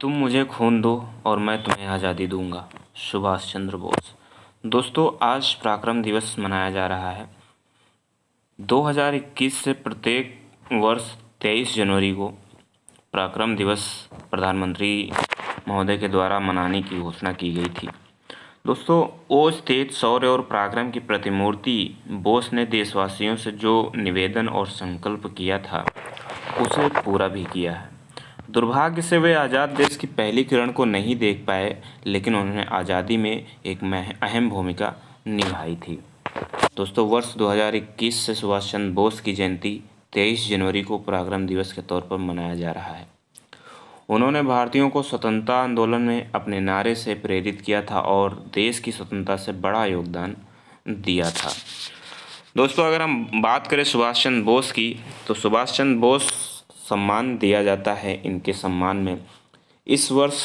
तुम मुझे खून दो और मैं तुम्हें आज़ादी दूंगा। सुभाष चंद्र बोस। दोस्तों, आज पराक्रम दिवस मनाया जा रहा है। 2021 से प्रत्येक वर्ष 23 जनवरी को पराक्रम दिवस प्रधानमंत्री महोदय के द्वारा मनाने की घोषणा की गई थी। दोस्तों, ओज, तेज, शौर्य और पराक्रम की प्रतिमूर्ति बोस ने देशवासियों से जो निवेदन और संकल्प किया था उसे पूरा भी किया है। दुर्भाग्य से वे आज़ाद देश की पहली किरण को नहीं देख पाए, लेकिन उन्होंने आज़ादी में एक अहम भूमिका निभाई थी। दोस्तों, वर्ष 2021 से सुभाष चंद्र बोस की जयंती 23 जनवरी को पराक्रम दिवस के तौर पर मनाया जा रहा है। उन्होंने भारतीयों को स्वतंत्रता आंदोलन में अपने नारे से प्रेरित किया था और देश की स्वतंत्रता से बड़ा योगदान दिया था। दोस्तों, अगर हम बात करें सुभाष चंद्र बोस की, तो सुभाष चंद्र बोस सम्मान दिया जाता है इनके सम्मान में। इस वर्ष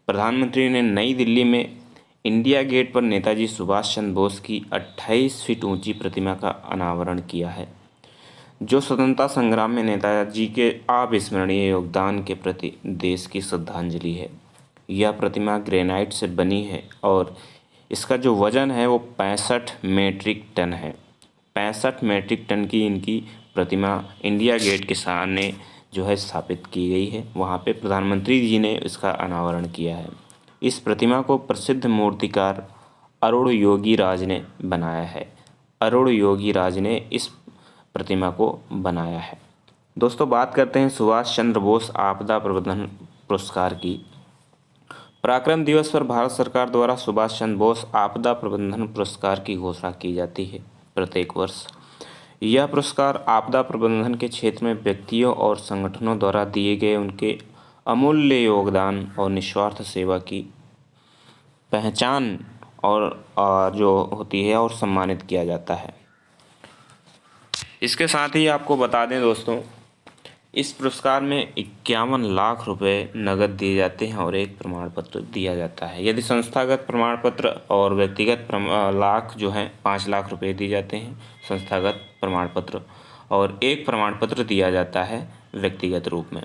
प्रधानमंत्री ने नई दिल्ली में इंडिया गेट पर नेताजी सुभाष चंद्र बोस की 28 फीट ऊंची प्रतिमा का अनावरण किया है, जो स्वतंत्रता संग्राम में नेताजी के अविस्मरणीय योगदान के प्रति देश की श्रद्धांजलि है। यह प्रतिमा ग्रेनाइट से बनी है और इसका जो वजन है वो 65 मेट्रिक टन है। 65 मेट्रिक टन की इनकी प्रतिमा इंडिया गेट के सामने जो है स्थापित की गई है। वहाँ पे प्रधानमंत्री जी ने इसका अनावरण किया है। इस प्रतिमा को प्रसिद्ध मूर्तिकार अरुण योगी राज ने बनाया है। अरुण योगी राज ने इस प्रतिमा को बनाया है। दोस्तों, बात करते हैं सुभाष चंद्र बोस आपदा प्रबंधन पुरस्कार की। पराक्रम दिवस पर भारत सरकार द्वारा सुभाष चंद्र बोस आपदा प्रबंधन पुरस्कार की घोषणा की जाती है प्रत्येक वर्ष। यह पुरस्कार आपदा प्रबंधन के क्षेत्र में व्यक्तियों और संगठनों द्वारा दिए गए उनके अमूल्य योगदान और निस्वार्थ सेवा की पहचान और जो होती है और सम्मानित किया जाता है। इसके साथ ही आपको बता दें दोस्तों, इस पुरस्कार में 51 लाख रुपए नगद दिए जाते हैं और एक प्रमाण पत्र दिया जाता है। यदि संस्थागत प्रमाण पत्र और व्यक्तिगत लाख जो हैं 5 लाख रुपए दिए जाते हैं संस्थागत प्रमाण पत्र, और एक प्रमाण पत्र दिया जाता है व्यक्तिगत रूप में।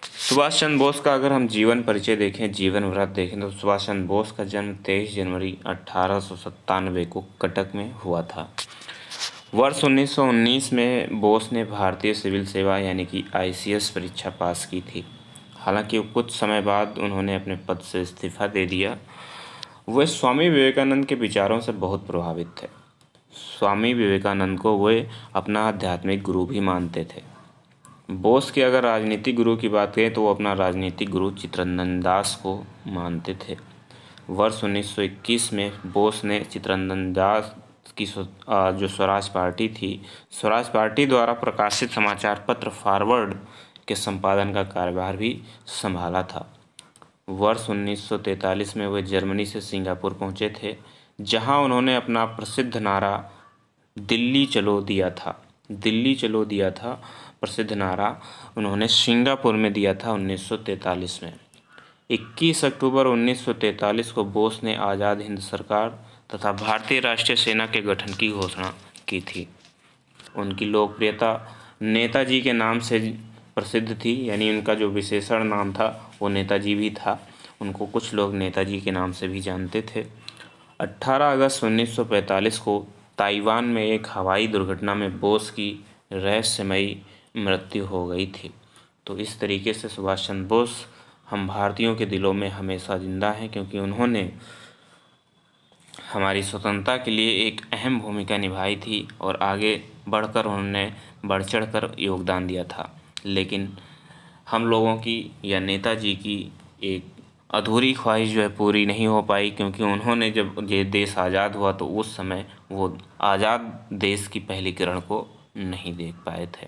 सुभाष चंद्र बोस का अगर हम जीवन परिचय देखें, जीवन वृत्त देखें, तो सुभाष चंद्र बोस का जन्म 23 जनवरी 1897 को कटक में हुआ था। वर्ष 1919 में बोस ने भारतीय सिविल सेवा यानी कि ICS परीक्षा पास की थी। हालांकि कुछ समय बाद उन्होंने अपने पद से इस्तीफा दे दिया। वे स्वामी विवेकानंद के विचारों से बहुत प्रभावित थे। स्वामी विवेकानंद को वे अपना आध्यात्मिक गुरु भी मानते थे। बोस के अगर राजनीतिक गुरु की बात करें तो वो अपना राजनीतिक गुरु चित्तरंजन दास को मानते थे। वर्ष 1921 में बोस ने चित्तरंजन दास की जो स्वराज पार्टी थी, स्वराज पार्टी द्वारा प्रकाशित समाचार पत्र फॉरवर्ड के संपादन का कार्यभार भी संभाला था। वर्ष 1943 में वे जर्मनी से सिंगापुर पहुंचे थे, जहां उन्होंने अपना प्रसिद्ध नारा दिल्ली चलो दिया था। दिल्ली चलो दिया था प्रसिद्ध नारा उन्होंने सिंगापुर में दिया था 1943 में। 21 अक्टूबर 1943 को बोस ने आज़ाद हिंद सरकार तथा भारतीय राष्ट्रीय सेना के गठन की घोषणा की थी। उनकी लोकप्रियता नेताजी के नाम से प्रसिद्ध थी, यानी उनका जो विशेषण नाम था वो नेताजी भी था। उनको कुछ लोग नेताजी के नाम से भी जानते थे। 18 अगस्त 1945 को ताइवान में एक हवाई दुर्घटना में बोस की रहस्यमयी मृत्यु हो गई थी। तो इस तरीके से सुभाष चंद्र बोस हम भारतीयों के दिलों में हमेशा जिंदा हैं, क्योंकि उन्होंने हमारी स्वतंत्रता के लिए एक अहम भूमिका निभाई थी और आगे बढ़कर उन्होंने बढ़ चढ़ कर योगदान दिया था। लेकिन हम लोगों की या नेताजी की एक अधूरी ख्वाहिश जो है पूरी नहीं हो पाई, क्योंकि उन्होंने जब ये देश आज़ाद हुआ तो उस समय वो आज़ाद देश की पहली किरण को नहीं देख पाए थे।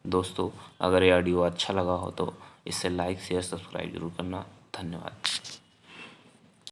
दोस्तों, अगर ये ऑडियो अच्छा लगा हो तो इसे लाइक, शेयर, सब्सक्राइब जरूर करना। धन्यवाद।